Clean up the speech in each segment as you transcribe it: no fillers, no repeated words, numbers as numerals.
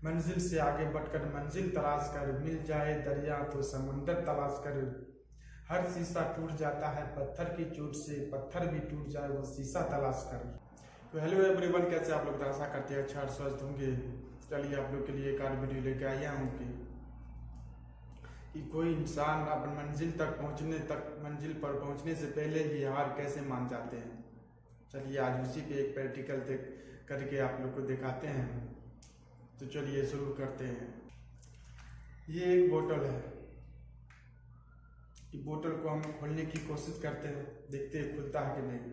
मंजिल से आगे बढ़कर मंजिल तलाश कर, मिल जाए दरिया तो समंदर तलाश कर। हर शीशा टूट जाता है पत्थर की चोट से, पत्थर भी टूट जाए वो शीशा तलाश कर। तो हेलो एवरीवन, कैसे आप लोग? आशा करते हैं अच्छा और स्वस्थ होंगे। चलिए आप लोग के लिए एक और वीडियो लेकर आया हूँ कि कोई इंसान अपन मंजिल पर पहुँचने से पहले ही हार कैसे मान जाते हैं। चलिए आज उसी पे एक प्रैक्टिकल करके आप लोग को दिखाते हैं। तो चलिए शुरू करते हैं। ये एक बोतल है। इस बोतल को हम खोलने की कोशिश करते हैं, देखते हैं खुलता है कि नहीं।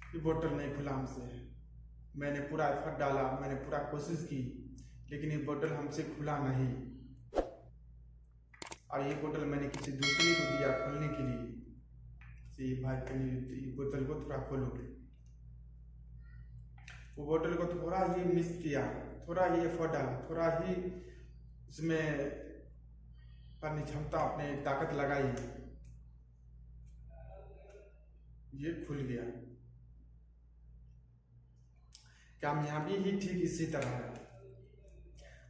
ये बोतल नहीं खुला हमसे। मैंने पूरा एफर्ट डाला, मैंने पूरा कोशिश की, लेकिन ये बोतल हमसे खुला नहीं। और ये बोतल मैंने किसी दूसरे को दिया खोलने के लिए। ये भाई ये बोतल को थोड़ा खोलो। वो बोतल को थोड़ा ही मिस किया, थोड़ा ही एफर्ट डाला, थोड़ा ही इसमें अपनी क्षमता, अपने ताकत लगाई, ये खुल गया। कामयाबी ही ठीक इसी तरह है।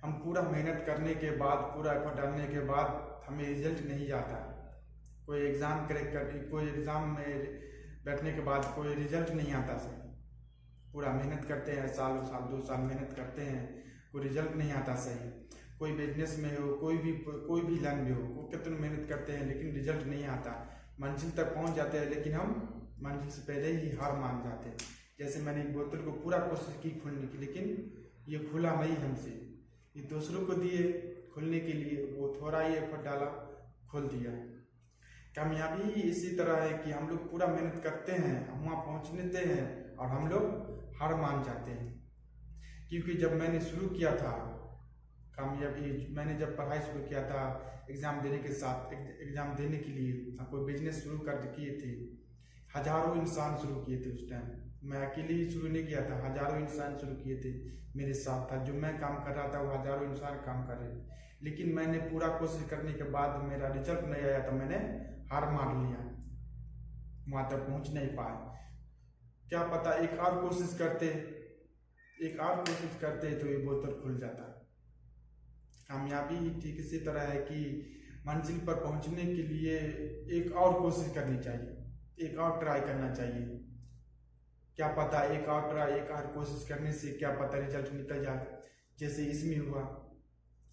हम पूरा मेहनत करने के बाद, पूरा एफर्ट डालने के बाद हमें रिजल्ट नहीं आता। कोई एग्ज़ाम क्रैक कर, कोई एग्ज़ाम में बैठने के बाद कोई रिजल्ट नहीं आता सर। पूरा मेहनत करते हैं, साल 2 साल मेहनत करते हैं, कोई रिजल्ट नहीं आता सही। कोई बिजनेस में हो, कोई भी लाइन में हो, वो कितनी मेहनत करते हैं लेकिन रिजल्ट नहीं आता। मंजिल तक पहुंच जाते हैं लेकिन हम मंजिल से पहले ही हार मान जाते हैं। जैसे मैंने बोतल को पूरा कोशिश की खोलने की, लेकिन ये खुला नहीं हमसे। ये दूसरों को दिए खोलने के लिए, वो थोड़ा ही एफर्ट डाला, खोल दिया। कामयाबी इसी तरह है कि हम लोग पूरा मेहनत करते हैं, हम वहाँ पहुँचते हैं और हम लोग हार मान जाते हैं। क्योंकि जब मैंने शुरू किया था कामयाबी, मैंने जब पढ़ाई शुरू किया था एग्ज़ाम देने के साथ, एग्ज़ाम देने के लिए हम कोई बिजनेस शुरू कर किए थे। हज़ारों इंसान शुरू किए थे उस टाइम। मैं अकेले ही शुरू नहीं किया था, हज़ारों इंसान शुरू किए थे मेरे साथ था। जो मैं काम कर रहा था वो हज़ारों इंसान काम कर रहे थे। लेकिन मैंने पूरा कोशिश करने के बाद मेरा रिजल्ट नहीं आया तो मैंने हार मान लिया, वहाँ तक पहुँच नहीं पाए। क्या पता एक और कोशिश करते तो ये बोतल खुल जाता। कामयाबी ही ठीक इसी तरह है कि मंजिल पर पहुँचने के लिए एक और कोशिश करनी चाहिए, एक और ट्राई करना चाहिए। क्या पता एक और कोशिश करने से क्या पता रिजल्ट निकल जाए, जैसे इसमें हुआ।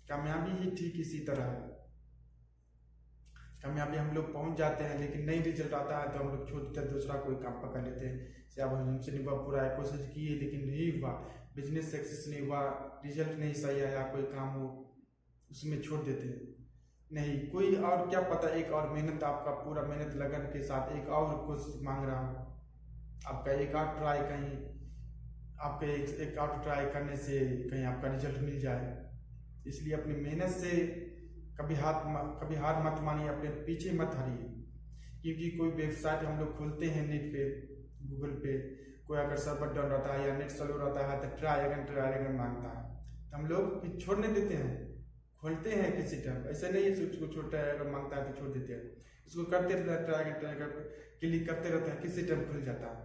कामयाबी ही ठीक इसी तरह है। कामयाबी हम लोग पहुंच जाते हैं लेकिन नहीं रिजल्ट आता है तो हम लोग छोड़ देते हैं, दूसरा कोई काम पकड़ लेते हैं। अब हमसे नहीं हुआ, पूरा कोशिश किए लेकिन नहीं हुआ, बिजनेस सक्सेस नहीं हुआ, रिजल्ट नहीं सही आया, कोई काम हो उसमें छोड़ देते हैं। नहीं, कोई और क्या पता एक और मेहनत, आपका पूरा मेहनत लगन के साथ एक और कोशिश मांग रहा हूँ। आपका एक और ट्राई, कहीं आपके एक और ट्राई करने से कहीं आपका रिजल्ट मिल जाए। इसलिए अपनी मेहनत से कभी हार मत मानिए, अपने पीछे मत हारिए। क्योंकि कोई वेबसाइट हम लोग खोलते हैं नेट पे, गूगल पे, कोई अगर सर्वर डाउन रहता है या नेट स्लो रहता है तो ट्राई अगेन मांगता है, तो हम लोग फिर छोड़ने देते हैं। खोलते हैं किसी टाइम, ऐसा नहीं है उसको छोटा अगर मांगता है तो छोड़ देते हैं, उसको करते रहते हैं, ट्राई क्लिक करते रहते हैं, किसी टाइम खुल जाता है।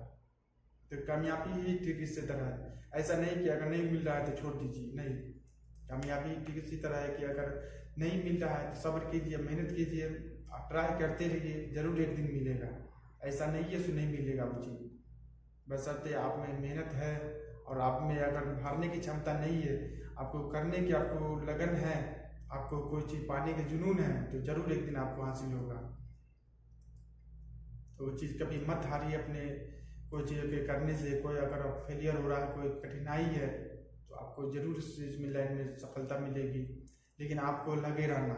तो कामयाबी ही ठीक इसी तरह है। ऐसा नहीं कि अगर नहीं मिल रहा है तो छोड़ दीजिए, नहीं। कामयाबी ठीक इसी तरह है कि अगर नहीं मिल रहा है तो सब्र कीजिए, मेहनत कीजिए, ट्राई करते रहिए, जरूर एक दिन मिलेगा। ऐसा नहीं है कि नहीं मिलेगा वो चीज़, बशर्ते आप में मेहनत है और आप में अगर हारने की क्षमता नहीं है, आपको करने की आपको लगन है, आपको कोई चीज़ पाने के जुनून है, तो जरूर एक दिन आपको हासिल होगा। तो वो चीज़ कभी मत हारिए अपने कोई चीज़ के करने से। कोई अगर फेलियर हो रहा है, कोई कठिनाई है, तो आपको जरूर इस चीज़ में लाइन में सफलता मिलेगी। लेकिन आपको लगे रहना,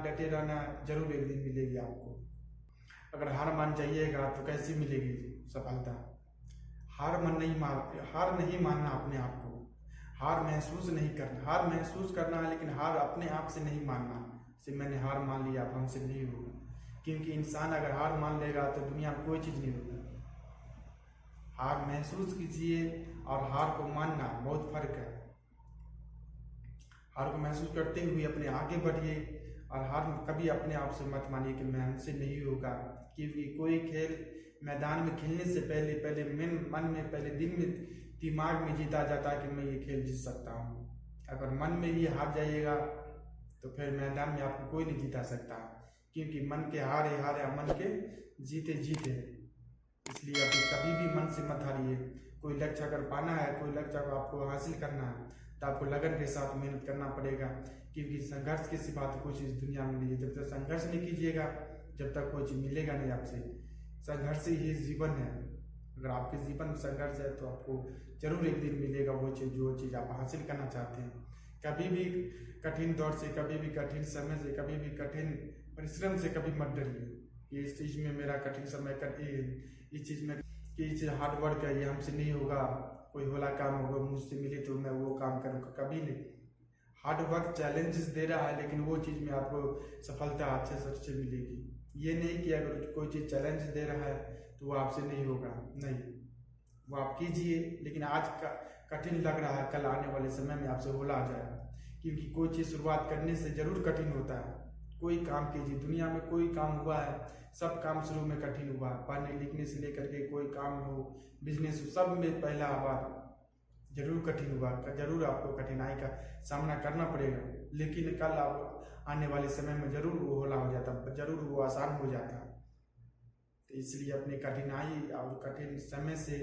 डटे रहना, जरूर एक दिन मिलेगी आपको। अगर हार मान जाइएगा तो कैसी मिलेगी सफलता? हार नहीं मानना अपने आप को, हार महसूस नहीं करना। हार महसूस करना है लेकिन हार अपने आप से नहीं मानना। जैसे मैंने हार मान लिया, अब हमसे नहीं होगा। क्योंकि इंसान अगर हार मान लेगा तो दुनिया में कोई चीज़ नहीं होगी। हार महसूस कीजिए और हार को मानना बहुत फर्क है। हार को महसूस करते हुए अपने आगे बढ़िए और हार कभी अपने आप से मत मानिए कि मैं हमसे नहीं होगा, क्योंकि कोई खेल मैदान में खेलने से पहले मन में पहले दिन में दिमाग में जीता जाता है कि मैं ये खेल जीत सकता हूँ। अगर मन में ही हार जाइएगा तो फिर मैदान में आपको कोई नहीं जीता सकता, क्योंकि मन के हारे हारे मन के जीते जीते। इसलिए अभी कभी भी मन से मत हारिए। कोई लक्ष्य अगर पाना है, कोई लक्ष्य को आपको हासिल करना है तो आपको लगन के साथ मेहनत करना पड़ेगा, क्योंकि संघर्ष की सिवा तो कोई चीज़ दुनिया में नहीं है। जब तक संघर्ष नहीं कीजिएगा जब तक कोई चीज़ मिलेगा नहीं आपसे। संघर्ष ही जीवन है। अगर आपके जीवन में संघर्ष है तो आपको जरूर एक दिन मिलेगा वो चीज़, जो चीज़ आप हासिल करना चाहते हैं। कभी भी कठिन दौर से, कभी भी कठिन समय से, कभी भी कठिन परिश्रम से कभी मत डरिए। ये इस चीज़ में मेरा कठिन समय इस चीज़ में कि ये चीज़ हार्ड वर्क है, ये हमसे नहीं होगा, कोई होला काम होगा मुझसे मिले तो मैं वो काम करूँगा, कभी नहीं। हार्ड वर्क चैलेंजेस दे रहा है, लेकिन वो चीज़ में आपको सफलता अच्छे से अच्छे मिलेगी। ये नहीं कि अगर कोई चीज़ चैलेंज दे रहा है तो वो आपसे नहीं होगा, नहीं, वो आप कीजिए। लेकिन आज का कठिन लग रहा है, कल आने वाले समय में आपसे होला आ जाएगा, क्योंकि कोई चीज़ शुरुआत करने से जरूर कठिन होता है। कोई काम कीजिए, दुनिया में कोई काम हुआ है, सब काम शुरू में कठिन हुआ है। पढ़ने लिखने से लेकर के कोई काम हो, बिजनेस हो, सब में पहला बार जरूर कठिन हुआ, जरूर आपको कठिनाई का सामना करना पड़ेगा। लेकिन कल आप आने वाले समय में जरूर वो होला हो जाता, जरूर वो आसान हो जाता। तो इसलिए अपनी कठिनाई और कठिन समय से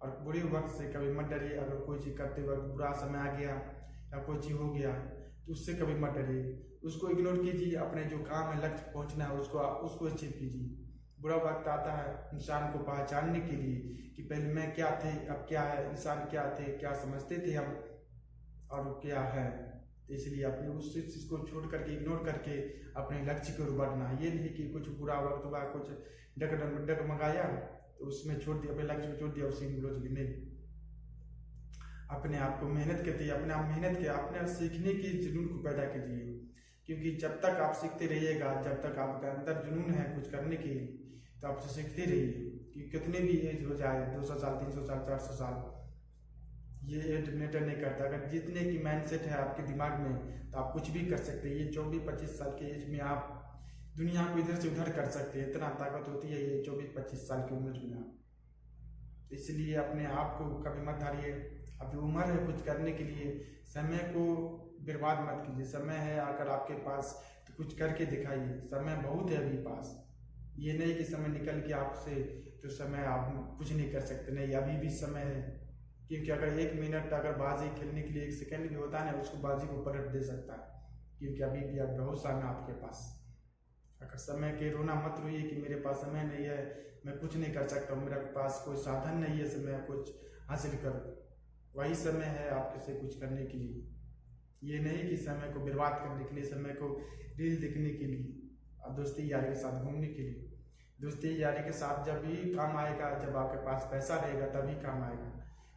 और बुरे वक्त से कभी मत डरिए। अगर कोई चीज़ करते वक्त बुरा समय आ गया या कोई चीज़ हो गया तो उससे कभी मत डरिए, उसको इग्नोर कीजिए। अपने जो काम है, लक्ष्य पहुंचना है, उसको अचीव कीजिए। बुरा वक्त आता है इंसान को पहचानने के लिए कि पहले मैं क्या थे, अब क्या है, इंसान क्या थे, क्या समझते थे हम और क्या है। तो इसलिए अपने उस चीज़ को छोड़ करके, इग्नोर करके अपने लक्ष्य की ओर बढ़ना। ये नहीं कि कुछ बुरा वक्त हुआ, कुछ डगमगाया तो उसमें छोड़ दिया, अपने लक्ष्य को छोड़ दिया, उसी में उलझ गए। नहीं, अपने आप को मेहनत करते, अपने आप मेहनत के, अपने सीखने की जुनून को पैदा कीजिए। क्योंकि जब तक आप सीखते रहिएगा, जब तक आपके अंदर जुनून है कुछ करने की, तो आप सीखते रहिए। कि कितने भी एज हो जाए, 200 साल, 300 साल, 400 साल, ये एज मैटर नहीं करता। अगर जितने की माइंडसेट है आपके दिमाग में तो आप कुछ भी कर सकते हैं। ये 24-25 साल के एज में आप दुनिया को इधर से उधर कर सकते हैं, इतना ताकत होती है ये 24-25 साल की उम्र में आप। इसलिए अपने आप को कभी मत हारिए। अभी उम्र है कुछ करने के लिए, समय को बर्बाद मत कीजिए। समय है अगर आपके पास तो कुछ करके दिखाइए। समय बहुत है अभी पास, ये नहीं कि समय निकल के आपसे तो समय आप कुछ नहीं कर सकते, नहीं, अभी भी समय है। क्योंकि अगर 1 मिनट अगर बाजी खेलने के लिए 1 सेकंड भी होता है ना, उसको बाजी को पलट दे सकता है, क्योंकि अभी भी अब बहुत समय आपके पास। अगर समय के रोना मत रोइए कि मेरे पास समय नहीं है, मैं कुछ नहीं कर सकता, मेरे पास कोई साधन नहीं है से मैं कुछ हासिल करूँ। वही समय है आपके से कुछ करने के लिए। ये नहीं कि समय को बर्बाद करने के लिए, समय को रील देखने के लिए और दोस्ती यारी के साथ घूमने के लिए। दोस्ती यारी के साथ जब भी काम आएगा, जब आपके पास पैसा रहेगा तभी काम आएगा,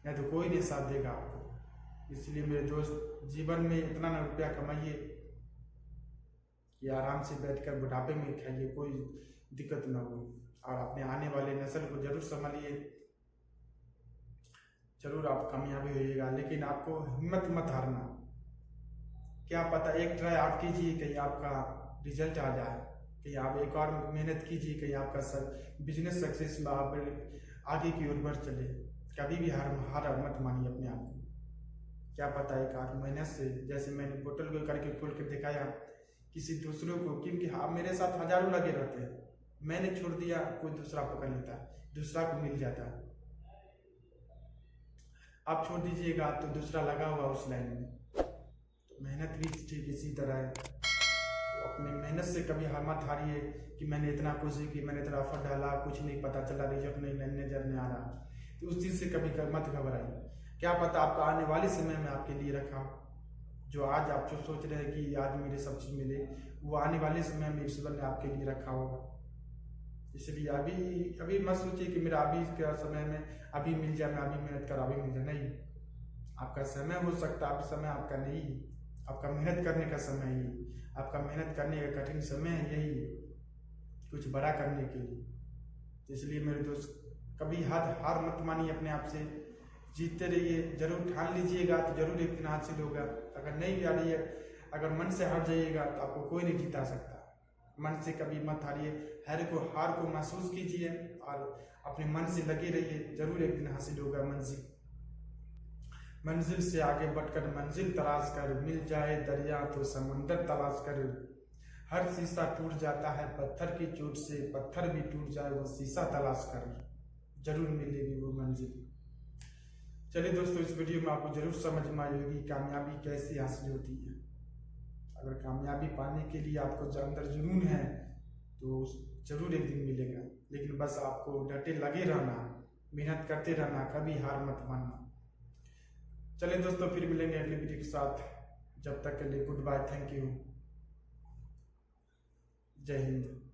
नहीं तो कोई नहीं साथ देगा आपको। इसलिए मेरे दोस्त, जीवन में इतना ना रुपया कमाइए कि आराम से बैठकर बुढ़ापे में खाइए, कोई दिक्कत ना हो। और अपने आने वाले नस्ल को जरूर संभालिए, जरूर आप कामयाबी होइएगा। लेकिन आपको हिम्मत मत हारना। क्या पता, एक ट्राई आप कीजिए, कहीं आपका रिजल्ट आ जाए, कहीं आप एक और मेहनत कीजिए, कहीं आपका बिजनेस सक्सेस में आप आगे की ओर बढ़ चले। कभी भी हार मत मानिए अपने आप को। क्या पता एक आध मेहनत से, जैसे मैंने बोतल को करके खोल कर दिखाया किसी दूसरों को, क्योंकि हाँ मेरे साथ हजारों लगे रहते हैं, मैंने छोड़ दिया, कोई दूसरा पकड़ लेता है, दूसरा को मिल जाता है। आप छोड़ दीजिएगा तो दूसरा लगा हुआ उस लाइन में। तो मेहनत भी ठीक इसी तरह है। तो अपनी मेहनत से कभी मत हारिए कि मैंने इतना कोशिश की, मैंने इतना एफर्ट डाला, कुछ नहीं पता चला, रिजल्ट नहीं नजर नहीं आ रहा, तो उस चीज़ से कभी मत घबराइए। क्या पता आपका आने वाले समय में आपके लिए रखा हो। जो आज आप जो सोच रहे हैं कि आज मेरे सब चीज़ मिले, वो आने वाले समय में ईश्वर ने आपके लिए रखा होगा। इसलिए अभी मत सोचिए कि मेरा अभी के समय में अभी मिल जाए, मैं अभी मेहनत कर अभी मिल जाए, नहीं। आपका समय हो सकता है, अभी समय आपका नहीं, आपका मेहनत करने का समय ही, आपका मेहनत करने का कठिन समय है यही, कुछ बड़ा करने के लिए। इसलिए मेरे दोस्त, कभी हार मत मानिए, अपने आप से जीतते रहिए। जरूर ठान लीजिएगा तो जरूर एक दिन हासिल होगा। अगर नहीं हारिए, अगर मन से हार जाइएगा तो आपको कोई नहीं जिता सकता। मन से कभी मत हारिए, हार को महसूस कीजिए और अपने मन से लगे रहिए। जरूर एक दिन हासिल होगा मंजिल से आगे बढ़कर मंजिल तलाश कर, मिल जाए दरिया तो समंदर तलाश कर। हर शीशा टूट जाता है पत्थर की चोट से, पत्थर भी टूट जाए वो शीशा तलाश कर, जरूर मिलेगी वो मंजिल। चलिए दोस्तों, इस वीडियो में आपको जरूर समझ में आई होगी कामयाबी कैसे हासिल होती है। अगर कामयाबी पाने के लिए आपको अंदर जुनून है तो जरूर एक दिन मिलेगा, लेकिन बस आपको डटे लगे रहना, मेहनत करते रहना, कभी हार मत मानना। चलिए दोस्तों, फिर मिलेंगे अगले वीडियो के साथ। जब तक के लिए गुड बाय, थैंक यू, जय हिंद।